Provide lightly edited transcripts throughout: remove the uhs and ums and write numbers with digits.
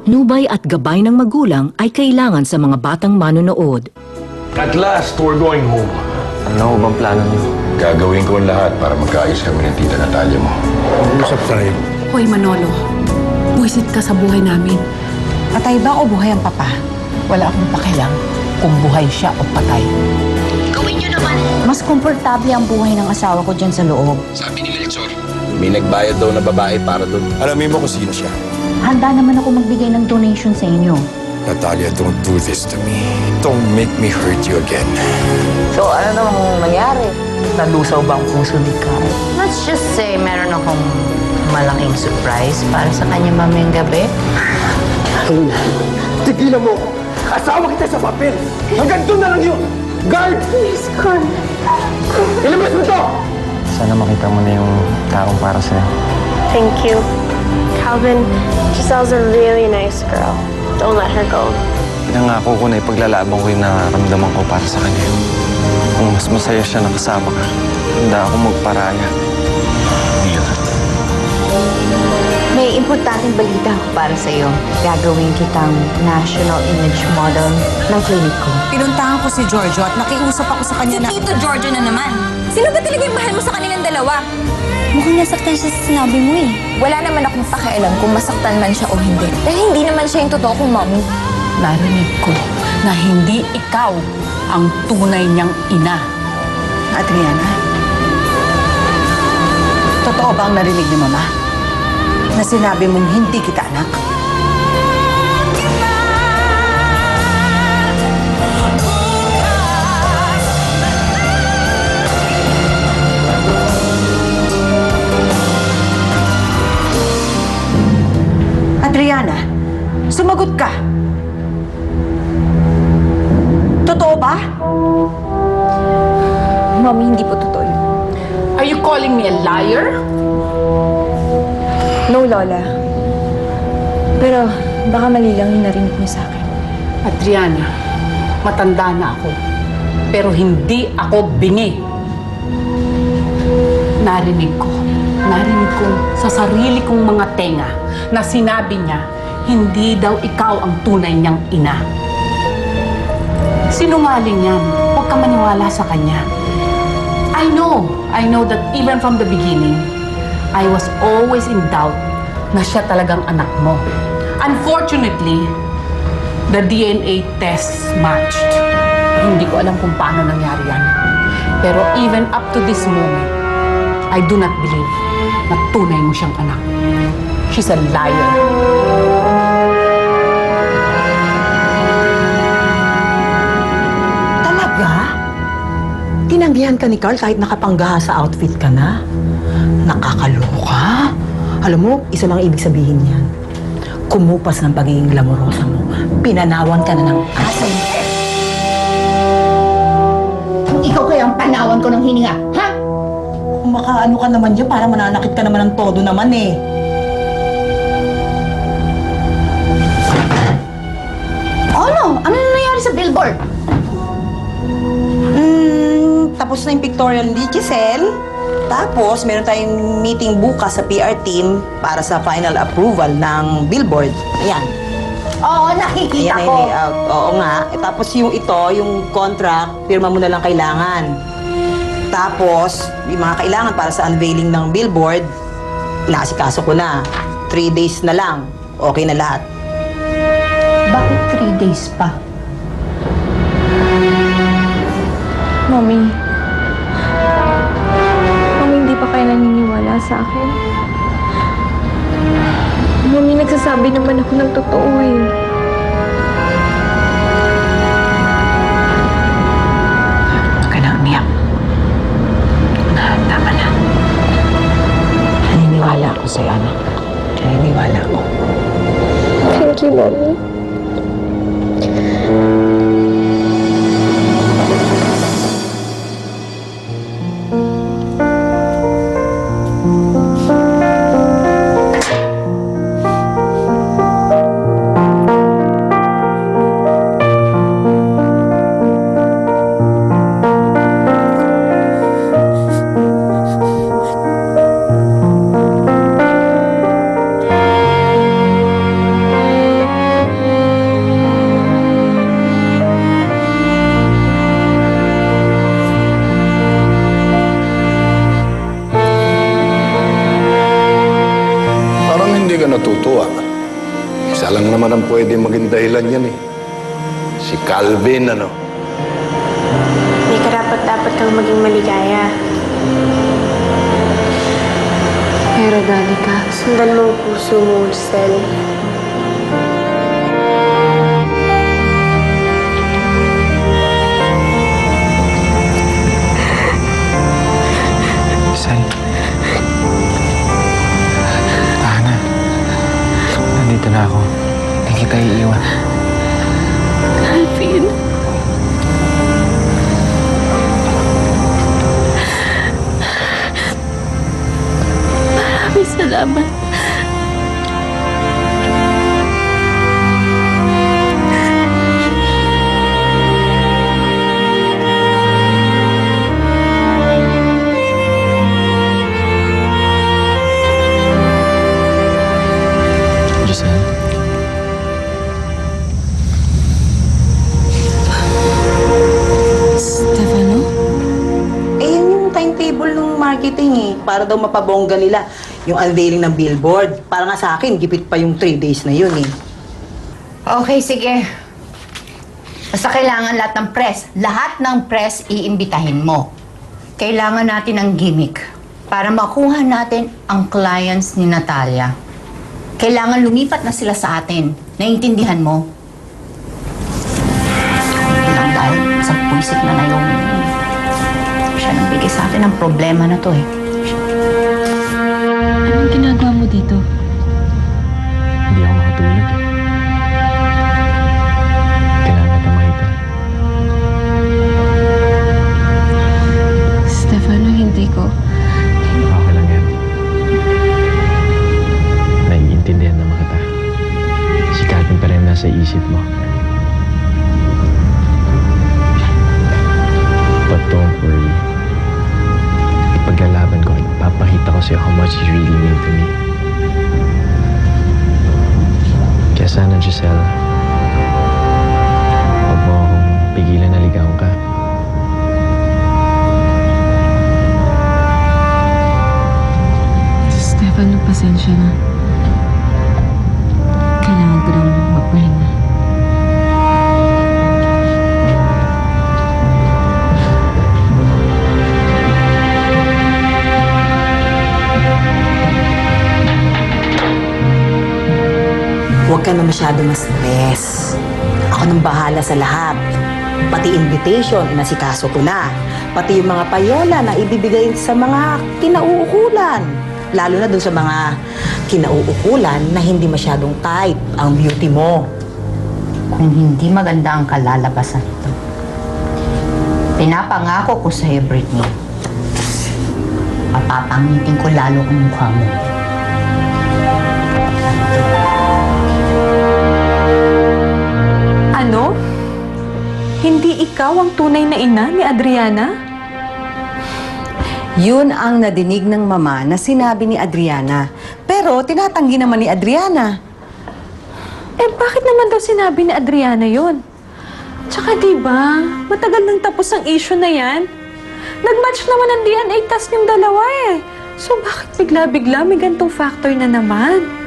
patnubay at gabay ng magulang ay kailangan sa mga batang manonood. At last, we're going home. Ano bang plano niyo? Gagawin ko ang lahat para magkaayos kami ng tita Natalia mo. Usap tayo. Hoy Manolo, buwisit ka sa buhay namin. Patay ba o buhay ang papa? Wala akong pakialam kung buhay siya o patay. Mas komportable ang buhay ng asawa ko dyan sa loob. Sabi ni Melchor, may nagbayad daw na babae para doon. Alamin mo kung sino siya. Handa naman ako magbigay ng donation sa inyo. Natalia, don't do this to me. Don't make me hurt you again. So, ano namang nangyari? Nalusaw ba ang puso ni Carl? Let's just say meron akong malaking surprise para sa kanya mamayang gabi. Tigilan mo! Asawa kita sa papel! Hanggang doon na lang yun! Guard! Please, Carl. Ilabas mo to! Sana makita mo na yung taong para sa'yo. Thank you. Calvin, Giselle's a really nice girl. Don't let her go. Pinangako ko na ipaglalaban ko yung nararamdaman ko para sa kanya. Kung mas masaya siya na kasama ka, handa ako magparaya. May importanteng balita ako para sa iyo. Gagawin kitang national image model ng clinic ko. Pinuntahan ko si Giorgio at nakiusap ako sa kanya na... Tito Giorgio na naman. Sino ba talaga yung mahal mo sa kanilang dalawa? Mukhang nasaktan siya sa sinabi mo eh. Wala naman akong pakialam kung masaktan man siya o hindi. Dahil hindi naman siya yung totoo kong mommy. Narinig ko na hindi ikaw ang tunay niyang ina. Adriana, totoo ba ang narinig ni Mama? Na sinabi mong hindi kita anak? Adriana, sumagot ka. Totoo ba? Mommy, hindi po totoo yun. Are you calling me a liar? No, Lola. Pero baka mali lang yung narinig mo sa akin. Adriana, matanda na ako. Pero hindi ako bingi. Narinig ko sa sarili kong mga tenga na sinabi niya, hindi daw ikaw ang tunay niyang ina. Sinungaling yan. Huwag ka maniwala sa kanya. I know that even from the beginning, I was always in doubt na siya talagang anak mo. Unfortunately, the DNA tests matched. Hindi ko alam kung paano nangyari yan. Pero even up to this moment, I do not believe na tunay mo siyang anak. She's a liar. Talaga? Tinanggihan ka ni Carl kahit nakapanggaha sa outfit ka na? Nakakaloka. Alam mo, isa lang ibig sabihin yan. Kumupas ng pagiging glamorosa mo. Pinanawan ka na ng asin. Kung ikaw kaya ang panawan ko ng hininga, ha? Makaano ka naman dyan para mananakit ka naman ng todo naman eh. Ano? Ano na nangyari sa billboard? Tapos na yung pictorial ni Giselle. Tapos, meron tayong meeting bukas sa PR team para sa final approval ng billboard. Ayan. Oo, nakikita Ayan, ko. oo nga. Tapos yung ito, yung contract, pirma mo na lang kailangan. Tapos, yung mga kailangan para sa unveiling ng billboard, inaasikaso ko na. 3 days na lang. Okay na lahat. Bakit 3 days pa? Mommy, hindi pa kayo naniniwala sa akin. Mommy, nagsasabi naman ako ng totoo eh. Huwag ka na umiyak. Tama na. Naniniwala ako sa'yo, anak. Naniniwala ako. Thank you, Mommy. lang naman ang pwede maging dahilan yan eh. Si Calvin, ano? May karapat-dapat kang maging maligaya. Pero Danica, sundan mo ang puso mo, Sel. Sel. Ana. Nandito na ako. Hindi kita iiwan. Calvin. Maraming salamat. Giselle. Stefano? Eh, yun yung timetable ng marketing eh. Para daw mapabongga nila yung unveiling ng billboard. Para nga sa akin, gipit pa yung 3 days na yun eh. Okay, sige. Basta kailangan lahat ng press iimbitahin mo. Kailangan natin ng gimmick para makuha natin ang clients ni Natalia. Kailangan lumipat na sila sa atin. Naiintindihan mo? Hindi lang dahil sa puwisik na Naomi. Siya nang bigay sa atin ang problema na to eh. Anong ginagawa mo dito? Hindi ako makatulog eh. Kailangan kita makita. Stefano, hindi ko. Okay lang yan. Naiintindihan naman kita. Si Calvin pa rin nasa isip mo. But don't worry. Ipaglalaban ko, ipapakita ko sa'yo how much you really mean to me. Kaya sana, Giselle, huwag mo akong pigilan na ligawan ka. Stefano, pasensya na. Kailangan ko lang magpahinga. Huwag ka na masyado ma-stress. Ako nang bahala sa lahat. Pati invitation, inasikaso ko na. Pati yung mga payola na ibibigay sa mga kinauukulan. Lalo na dun sa mga kinauukulan na hindi masyadong tight ang beauty mo. Kung hindi maganda ang kalalabasan nito. Pinapangako ko sa'yo, Britney. Papapangitin ko lalo ang mukha mo. Ano? Hindi ikaw ang tunay na ina ni Adriana? Yun ang nadinig ng mama na sinabi ni Adriana. Pero tinatanggi naman ni Adriana. Eh, bakit naman daw sinabi ni Adriana yon? Tsaka diba, matagal nang tapos ang issue na yan. Nag-match naman ang DNA test yung dalawa eh. So bakit bigla-bigla may gantong factor na naman?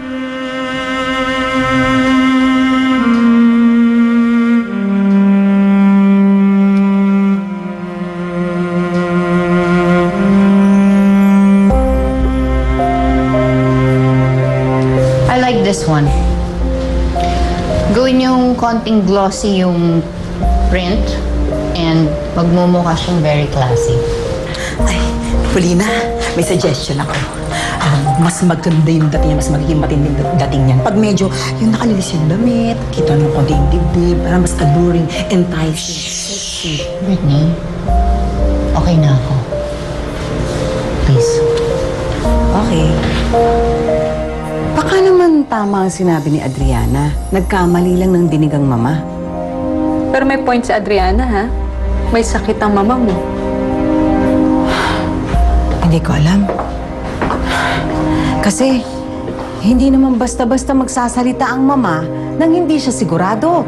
I like this one. Gawin yung konting glossy yung print and magmumukha siyang very classy. Ay, Paulina, may suggestion ako. Mas maganda yung dating niya, mas magiging matindi yung dating niyan. Pag medyo yung nakalilis yung damit, kita nung konti yung dibdib, parang mas alluring, enticing, sexy. Britney, okay na ako. Please. Okay. Baka naman tama ang sinabi ni Adriana. Nagkamali lang ng dinig ang mama. Pero may point si Adriana, ha? May sakit ang mama mo. Hindi ko alam. Kasi, hindi naman basta-basta magsasalita ang mama nang hindi siya sigurado.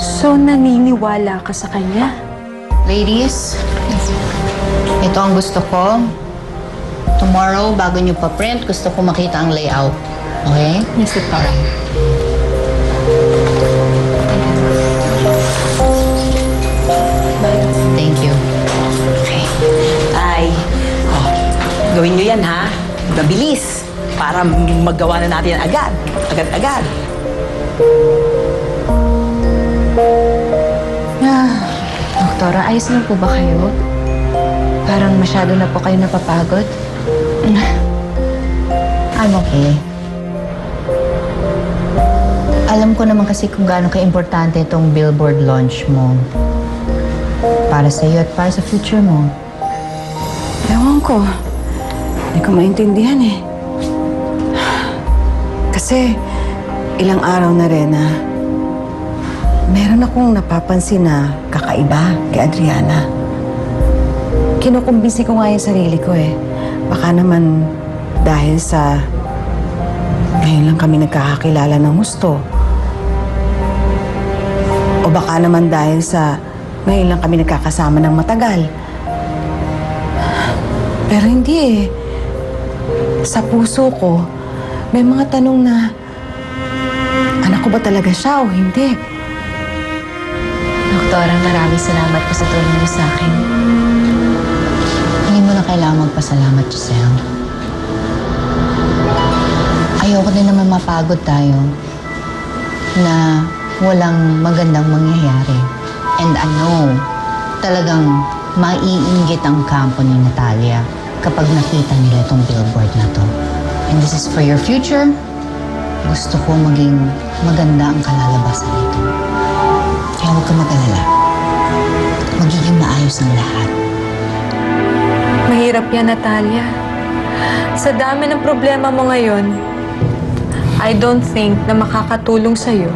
So, naniniwala ka sa kanya? Ladies, ito ang gusto ko. Tomorrow, bago nyo pa-print, gusto ko makita ang layout. Okay? Yes, Doktora. Thank you. Okay. Ay, gawin nyo yan ha. Mabilis. Para magawa na natin yan agad. Agad-agad. Doktora, ayos lang po ba kayo? Parang masyado na po kayo napapagod. I'm okay. Alam ko naman kasi kung gaano ka-importante itong billboard launch mo. Para sa iyo at para sa future mo. Ewan ko. Hindi ko maintindihan eh. Kasi ilang araw na rin na meron akong napapansin na kakaiba kay Adriana. Kinukumbisi ko nga yung sarili ko eh. Baka naman dahil sa ngayon lang kami nagkakakilala ng gusto. O baka naman dahil sa ngayon lang kami nagkakasama ng matagal. Pero hindi eh. Sa puso ko, may mga tanong na anak ko ba talaga siya o hindi? Doktora, maraming salamat po sa tulong niyo sa akin. Hindi mo na kailangan magpasalamat, Giselle. Ayoko din naman mapagod tayo na walang magandang mangyayari. And I know, talagang maiinggit ang kampo ni Natalia kapag nakita nila itong billboard na to. And this is for your future. Gusto ko maging maganda ang kalalabasan nito. Kaya huwag ka mag-alala. Magiging maayos ang lahat. Mahirap yan, Natalia. Sa dami ng problema mo ngayon, I don't think na makakatulong sa'yo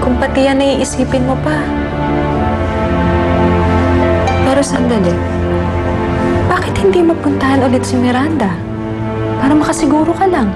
kung pati yan naiisipin mo pa. Pero sandali, bakit hindi mapuntahan ulit si Miranda? Para makasiguro ka lang.